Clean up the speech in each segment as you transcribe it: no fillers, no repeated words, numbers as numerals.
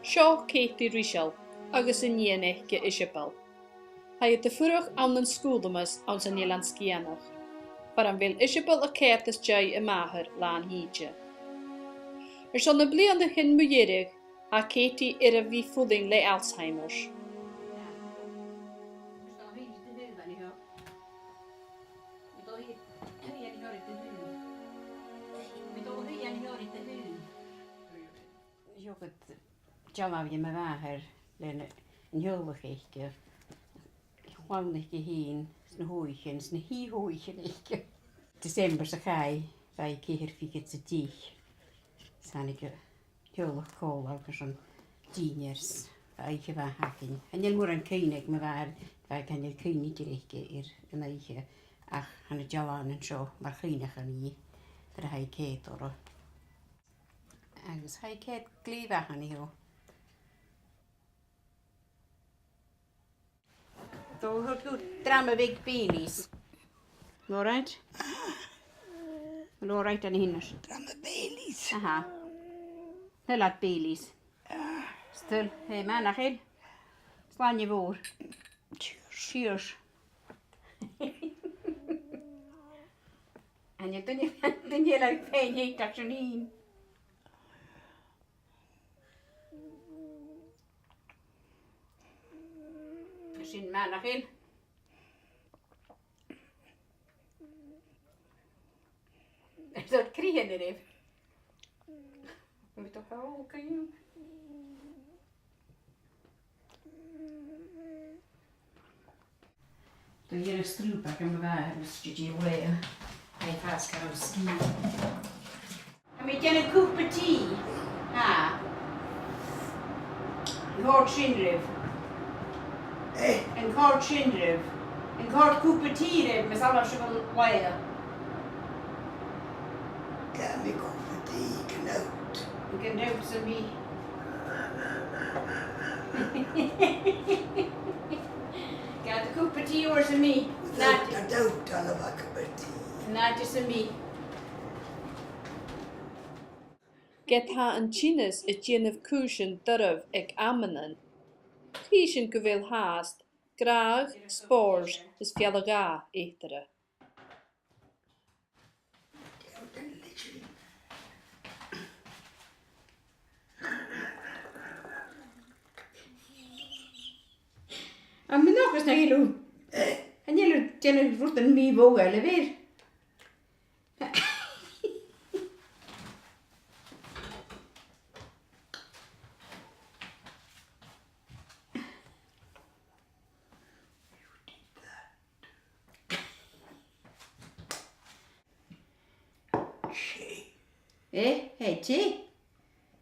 Seo Katie Rishal, agus in Niene ge Isabel. Hij het de vroeg aan den schooldemus aan zijn Jelanskianach. Waarom wil Isabel een keertes jai een mager laan hietje. Zal een bliande hin mujerig, ha Katie wie voeding le Alzheimer's. Jammer je me wager, een huldigheidje. Gewoon een heen, een hooitje, een hooitje. December ze ga je bij keer fiets te dicht. Zijn ik huldig kool ook zo'n 10 jaar bij je wagen. En je moet een keunig me waar, wij kan je keunig richten hier een eigen. Ach, aan het jalan en zo, maar keunig aan je. Daar ga je keet hoor. En dus ga je keet kleven aan je. Zo goed, dramme weg penis. Alright? Alright aan hinnes. Dramme penis. Aha. Heel laat penis. Stil, hé man, nog heel. Slaan je voor. Cheers. En je doet je like pijn, je dat je niet. Misschien man, nog heel. Dat kriegen er even. Moet toch wel kunnen. Doe je een stroepak en bewaar, dus je weer. Hij vast kan ski. En met je een coupe tea. Ha. Een kort schindrif. Een kort schindrif. Een kort coupe tea met alles van weer. Kan ik over die knoot? Ik kan ook zo wie. Got the coupe tea or some me. Dat doet allemaal over die. Not just a me. Get ha een chines het jen of kusjen durf ik amenen. Kiesjen gewil haast, graag, spoors, is fjalaga etere. En men nog eens naar jullie. En jullie tjenen roeten mee wogen weer. Hey, tje.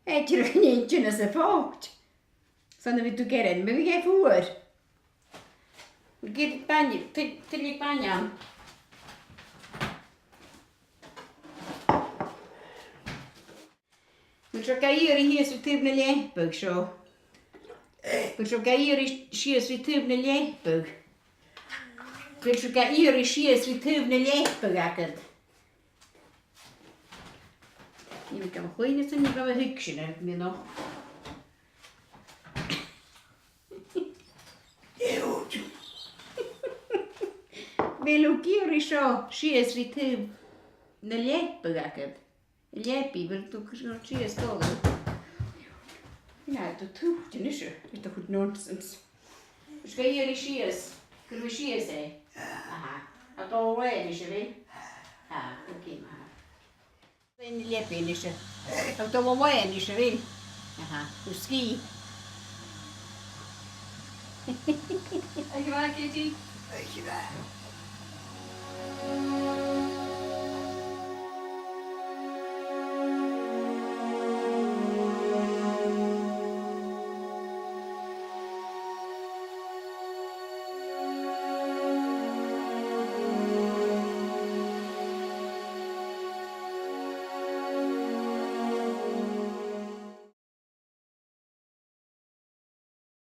Hey, tje, er geen tjene ze voort. Zonder we toegeren, maar we gaan voor. We gaan het panje, til je panje aan. We gaan hier zo terug naar Leefbug, zo. We gaan hier zo terug naar Leefbug. We gaan hier zo terug naar Leefbug. Je kan gooien, dat zijn niet van mijn hukje, hè, meer nog. Wil ook hier zo, schies wie te de lijp begakken. De lijpie wil toch nog schies komen. Ja, dat hoeft niet zo. Dat is toch goed nonsens. Dus ga hier schies. Kunnen we schies zijn? Aha. Dat al wel is, weet je? Ja, oké maar. In de lijp in is. Dat al wel is, weet je? Aha. Dus ski. En je waar, Katie? Weet je waar?